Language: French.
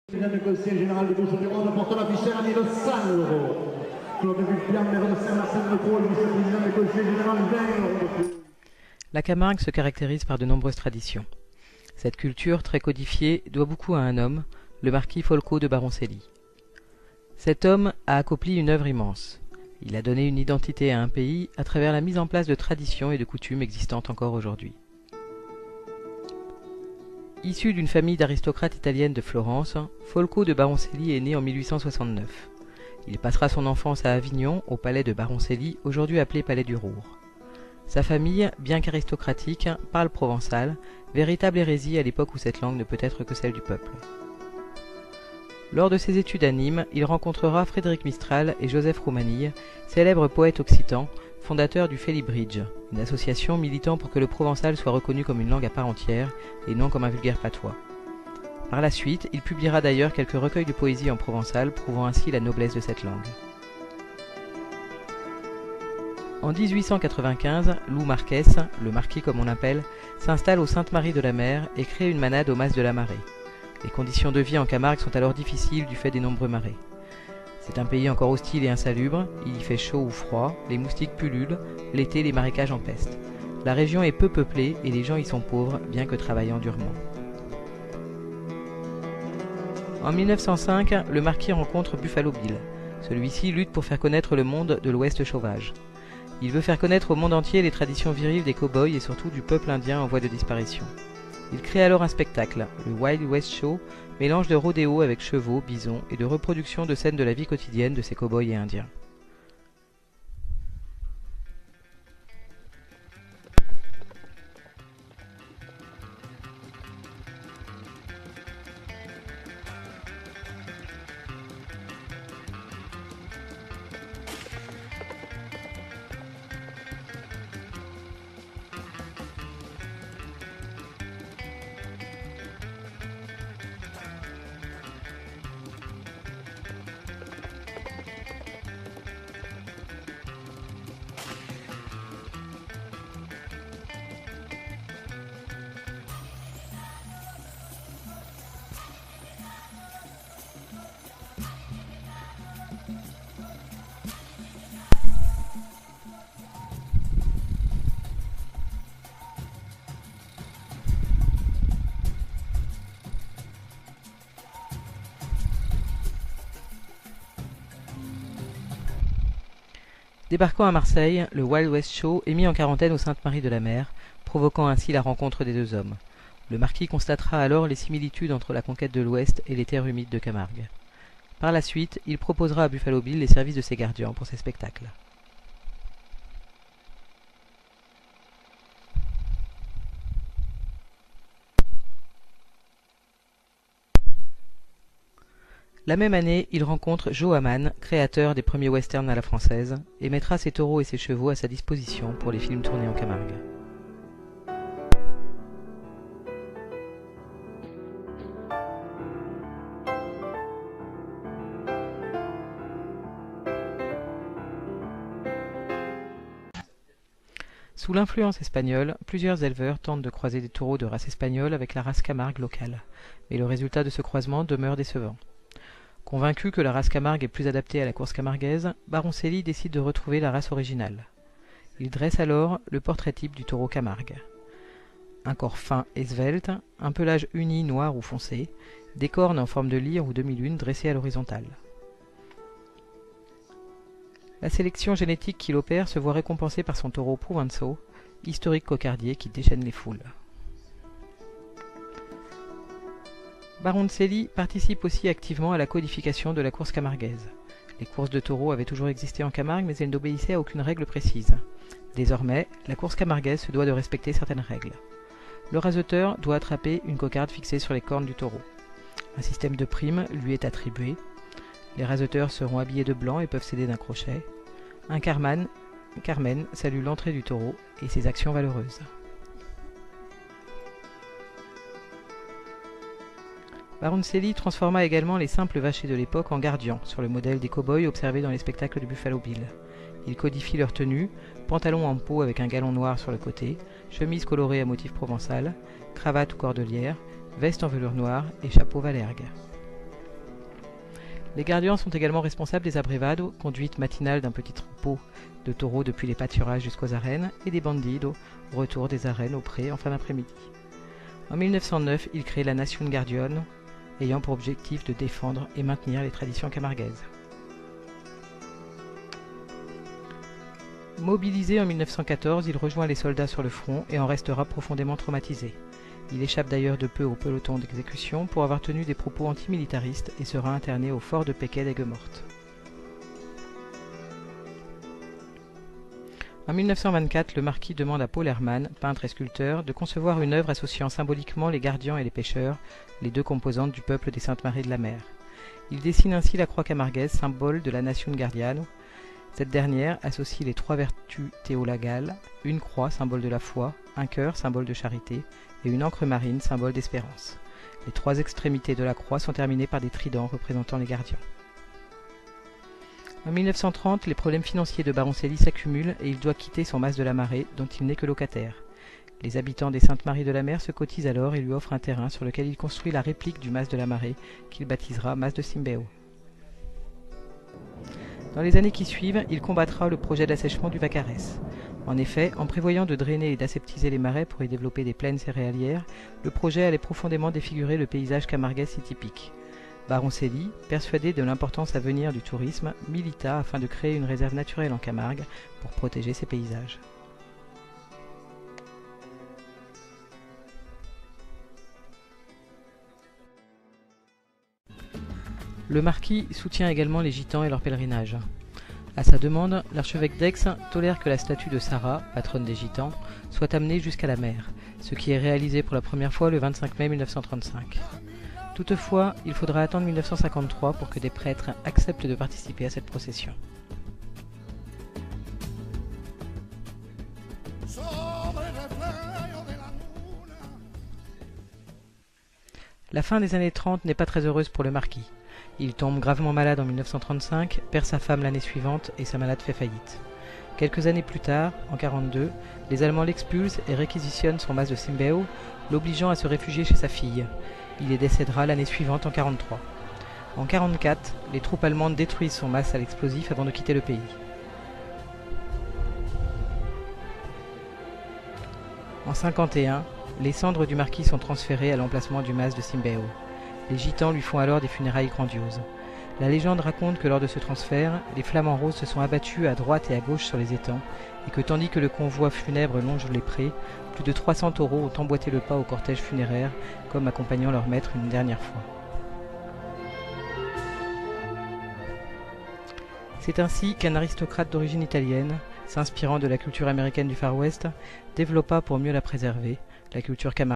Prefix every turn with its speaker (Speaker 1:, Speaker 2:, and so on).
Speaker 1: Président du Conseil général de Bouches-du-Rhône portant l'afficheur à 1 100 €. Claude Vulpian, maire de Saint-Martin-de-Croix, vice-président du Conseil général, 20 € de plus.
Speaker 2: La Camargue se caractérise par de nombreuses traditions. Cette culture, très codifiée, doit beaucoup à un homme, le marquis Folco de Baroncelli. Cet homme a accompli une œuvre immense. Il a donné une identité à un pays à travers la mise en place de traditions et de coutumes existantes encore aujourd'hui. Issu d'une famille d'aristocrates italiennes de Florence, Folco de Baroncelli est né en 1869. Il passera son enfance à Avignon, au palais de Baroncelli, aujourd'hui appelé palais du Roure. Sa famille, bien qu'aristocratique, parle provençal, véritable hérésie à l'époque où cette langue ne peut être que celle du peuple. Lors de ses études à Nîmes, il rencontrera Frédéric Mistral et Joseph Roumanille, célèbres poètes occitans, fondateurs du Félibridge, une association militant pour que le provençal soit reconnu comme une langue à part entière et non comme un vulgaire patois. Par la suite, il publiera d'ailleurs quelques recueils de poésie en provençal, prouvant ainsi la noblesse de cette langue. En 1895, Loup Marquès, le marquis comme on l'appelle, s'installe au Sainte-Marie-de-la-Mer et crée une manade au mas de la Marée. Les conditions de vie en Camargue sont alors difficiles du fait des nombreux marais. C'est un pays encore hostile et insalubre, il y fait chaud ou froid, les moustiques pullulent, l'été les marécages empestent. La région est peu peuplée et les gens y sont pauvres, bien que travaillant durement. En 1905, le marquis rencontre Buffalo Bill. Celui-ci lutte pour faire connaître le monde de l'Ouest sauvage. Il veut faire connaître au monde entier les traditions viriles des cow-boys et surtout du peuple indien en voie de disparition. Il crée alors un spectacle, le Wild West Show, mélange de rodéo avec chevaux, bisons et de reproduction de scènes de la vie quotidienne de ces cow-boys et indiens. Débarquant à Marseille, le Wild West Show est mis en quarantaine au Sainte-Marie-de-la-Mer, provoquant ainsi la rencontre des deux hommes. Le marquis constatera alors les similitudes entre la conquête de l'Ouest et les terres humides de Camargue. Par la suite, il proposera à Buffalo Bill les services de ses gardiens pour ses spectacles. La même année, il rencontre Joe Hamman, créateur des premiers westerns à la française, et mettra ses taureaux et ses chevaux à sa disposition pour les films tournés en Camargue. Sous l'influence espagnole, plusieurs éleveurs tentent de croiser des taureaux de race espagnole avec la race Camargue locale, mais le résultat de ce croisement demeure décevant. Convaincu que la race Camargue est plus adaptée à la course camarguaise, Baroncelli décide de retrouver la race originale. Il dresse alors le portrait type du taureau Camargue. Un corps fin et svelte, un pelage uni noir ou foncé, des cornes en forme de lyre ou demi-lune dressées à l'horizontale. La sélection génétique qu'il opère se voit récompensée par son taureau Provençaux, historique cocardier qui déchaîne les foules. Baroncelli participe aussi activement à la codification de la course camarguaise. Les courses de taureaux avaient toujours existé en Camargue, mais elles n'obéissaient à aucune règle précise. Désormais, la course camarguaise se doit de respecter certaines règles. Le raseteur doit attraper une cocarde fixée sur les cornes du taureau. Un système de primes lui est attribué. Les raseteurs seront habillés de blanc et peuvent s'aider d'un crochet. Un carmen salue l'entrée du taureau et ses actions valeureuses. Baroncelli transforma également les simples vachers de l'époque en gardians, sur le modèle des cow-boys observés dans les spectacles de Buffalo Bill. Il codifie leur tenue, pantalon en peau avec un galon noir sur le côté, chemise colorée à motif provençal, cravate ou cordelière, veste en velours noir et chapeau Valergue. Les gardiens sont également responsables des abrevado, conduite matinale d'un petit troupeau de taureaux depuis les pâturages jusqu'aux arènes, et des bandidos, retour des arènes au pré en fin d'après-midi. En 1909, ils créent la Nación Guardián, ayant pour objectif de défendre et maintenir les traditions camarguaises. Mobilisé en 1914, il rejoint les soldats sur le front et en restera profondément traumatisé. Il échappe d'ailleurs de peu au peloton d'exécution pour avoir tenu des propos antimilitaristes et sera interné au fort de Pequet d'Aigues-Mortes. En 1924, le marquis demande à Paul Hermann, peintre et sculpteur, de concevoir une œuvre associant symboliquement les gardians et les pêcheurs, les deux composantes du peuple des Saintes Maries de la Mer. Il dessine ainsi la croix camarguaise, symbole de la Nación Guardián. Cette dernière associe les trois vertus théologales, une croix, symbole de la foi, un cœur, symbole de charité, et une encre marine, symbole d'espérance. Les trois extrémités de la croix sont terminées par des tridents représentant les gardiens. En 1930, les problèmes financiers de Baroncelli s'accumulent et il doit quitter son mas de la Marée, dont il n'est que locataire. Les habitants des Saintes Maries de la Mer se cotisent alors et lui offrent un terrain sur lequel il construit la réplique du mas de la Marée, qu'il baptisera mas de Simbeo. Dans les années qui suivent, il combattra le projet d'assèchement du Vacarès. En effet, en prévoyant de drainer et d'aseptiser les marais pour y développer des plaines céréalières, le projet allait profondément défigurer le paysage camarguais si typique. Baroncelli, persuadé de l'importance à venir du tourisme, milita afin de créer une réserve naturelle en Camargue pour protéger ces paysages. Le marquis soutient également les gitans et leur pèlerinage. À sa demande, l'archevêque d'Aix tolère que la statue de Sarah, patronne des gitans, soit amenée jusqu'à la mer, ce qui est réalisé pour la première fois le 25 mai 1935. Toutefois, il faudra attendre 1953 pour que des prêtres acceptent de participer à cette procession. La fin des années 30 n'est pas très heureuse pour le marquis. Il tombe gravement malade en 1935, perd sa femme l'année suivante et sa malade fait faillite. Quelques années plus tard, en 1942, les Allemands l'expulsent et réquisitionnent son mas de Simbeo, l'obligeant à se réfugier chez sa fille. Il y décédera l'année suivante en 1943. En 1944, les troupes allemandes détruisent son mas à l'explosif avant de quitter le pays. En 1951, les cendres du marquis sont transférées à l'emplacement du mas de Simbeo. Les gitans lui font alors des funérailles grandioses. La légende raconte que lors de ce transfert, les flamants roses se sont abattus à droite et à gauche sur les étangs, et que tandis que le convoi funèbre longe les prés, plus de 300 taureaux ont emboîté le pas au cortège funéraire, comme accompagnant leur maître une dernière fois. C'est ainsi qu'un aristocrate d'origine italienne, s'inspirant de la culture américaine du Far West, développa pour mieux la préserver, la culture camarguaise.